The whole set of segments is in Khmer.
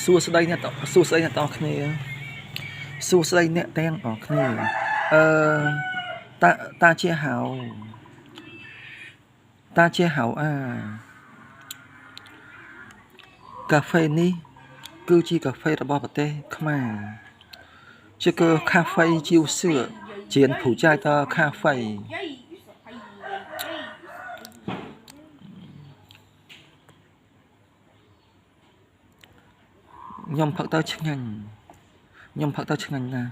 សួស្តីអ្នកសួស្តីអ្នកទាំងអស់គ្នាសួស្តីអ្នកទាំងអស់គ្នាតាជាហៅកាហ្វេនេះគឺជាកាហ្វេរបស់ប្រទេសខ្មែរជាគឺកាហ្វេជីវសឿជាភូចាយតកាហ្វេខ្ញុំផឹកទៅឆ្ងាញ់ណាស់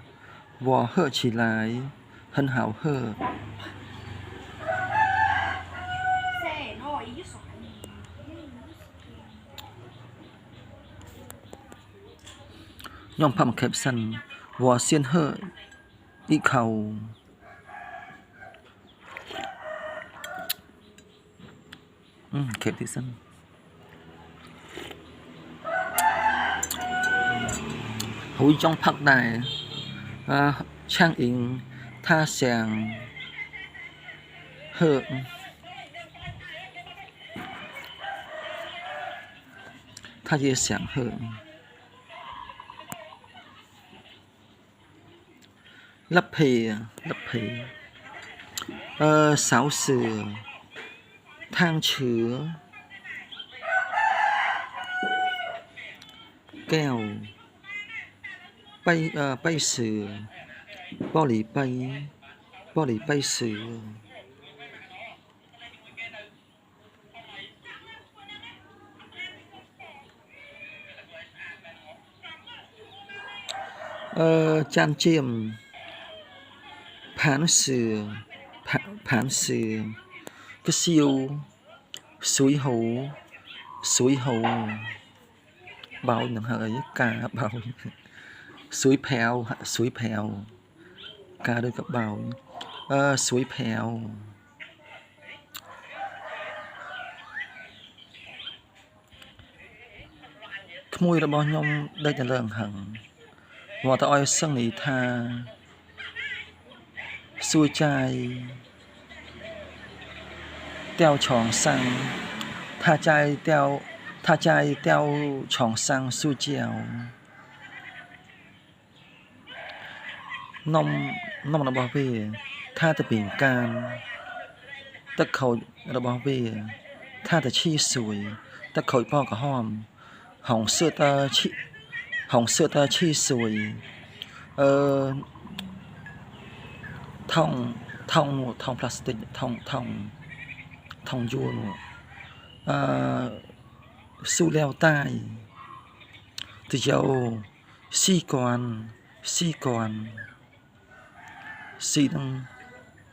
វ៉ាហើជីឡាយហិនហៅហើខ្ញុំផឹកមកខេបសិនវ៉ាសៀនហើអ៊ីខៅខេបទីសិនហើយចង់ផឹកដែរឆាំងអ៊ីងថាសៀងហើថាជាសៀងហើលភេសៅសឿทางเชื้อแก้วไปเสือบ่อหลีไปเสือจานเจียมผานเสือcái siêu suối hổ bao nằm hơi cá bao suối phèo cá đôiกับbao suối phèo mùi là bao nhom đây là lợn hằng và ta oi sang nỉ tha xuôi chai đeo tròn sang tha chai đeo tròn sang su chiều nông là bảo vệ tha ta biển can ta khẩu là bảo vệ tha ta chi sủi ta khẩu bao cả hòm hỏng sữa ta chi sủi thông plastic thông yuan su leo tai từ dầu xi đang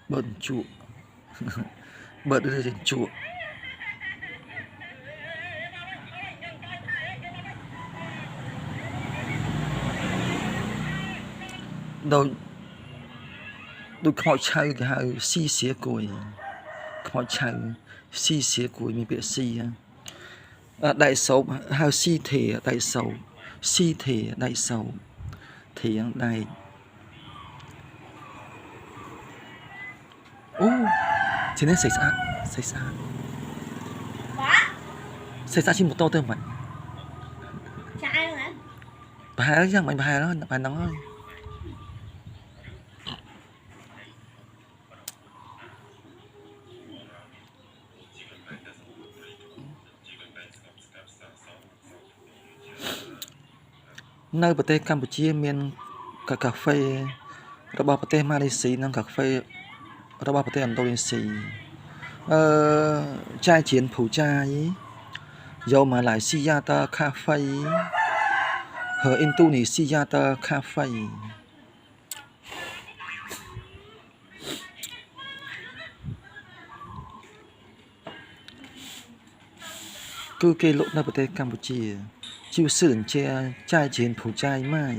bận trụ bận đưa đến trụ đôi mọi trai cái hai xi xía cùi mọi trai xi xía cùi mình bị xi đại sầu hai xi thể đại sầu xi thể đại sầu thể đại chỉ nên xảy ra chỉ một tô thôi mà bài đó mình bài đó bài nó nơiประเทศกัมพูชีមានកាហ្វេរបស់ប្រទេសម៉ាឡេស៊ីនិងកាហ្វេរបស់ប្រទេសឥណ្ឌូនេស៊ីចាយជៀនភូចាយយកមកឡៃស៊ីយ៉ាតាកាហ្វេហើយឥណ្ឌូនេស៊ីយ៉ាតាកាហ្វេគឺគេលក់នៅប្រទេសកម្ពុជា就是人家在柬埔寨卖ខ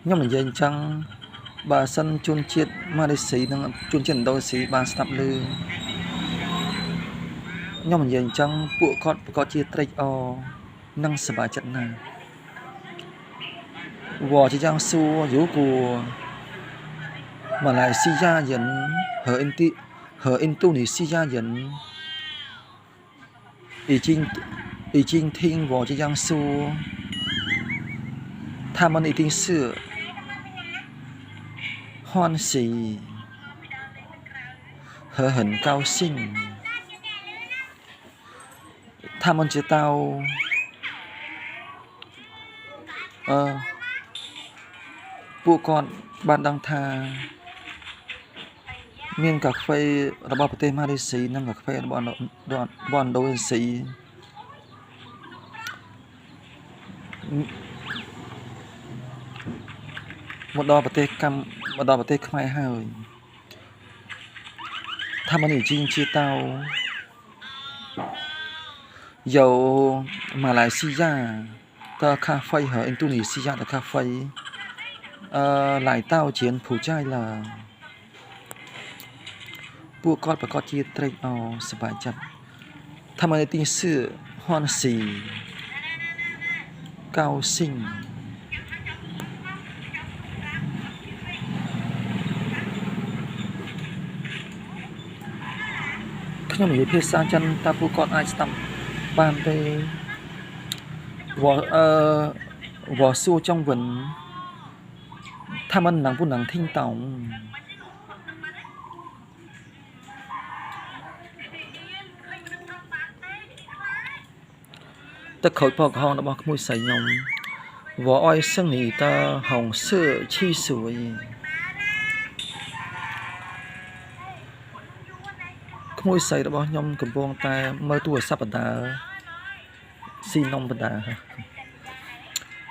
្ញុំនិយាយអញ្ចឹងបើសិនជនជាតិម៉ាឡេស៊ីនិងជនជាតិឥណ្ឌូនេស៊ីបានស្ដាប់ឮ ខ្ញុំនិយាយអញ្ចឹងពួកគាត់ប្រកបជាត្រេកអរនិងសប្បាយចិត្តណាស់我这样说如果马来西亚人和印度尼西亚人已经听我这样说他们一定是欢喜和很高兴他们知道ពួកគាត់បានដឹងថាមានកាហ្វេរបស់ប្រទេសម៉ាឡេស៊ីនិងកាហ្វេរបស់ឥណ្ឌូនេស៊ីមកដល់ប្រទេសខ្មែរហើយ他们已经知道有马来西亚的咖啡和印度尼西亚的咖啡来到柬埔寨了ពួកគាត់ប្រកាសជាត្រេកអរសប្បាយចិត្ត他们一定是欢喜高兴ខ្ញុំនិយាយភាសាចិនតើពួកគាត់អាចស្ដាប់បានទេ我说中文他们能不能听懂ទឹកខូចផកហងរបស់ក្មួយស្រីខ្ញុំ我爱上你的红色汽水ក្មួយស្រីរបស់ខ្ញុំកំពុងតែមើលទូរស័ព្ទបណ្ដាស៊ីនំបណ្ដា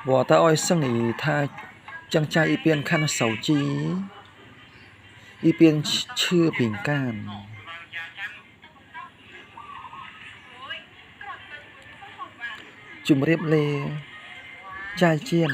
我的爱上你他正在一边看手机一边吃饼干ជំរាបលាចាយជៀន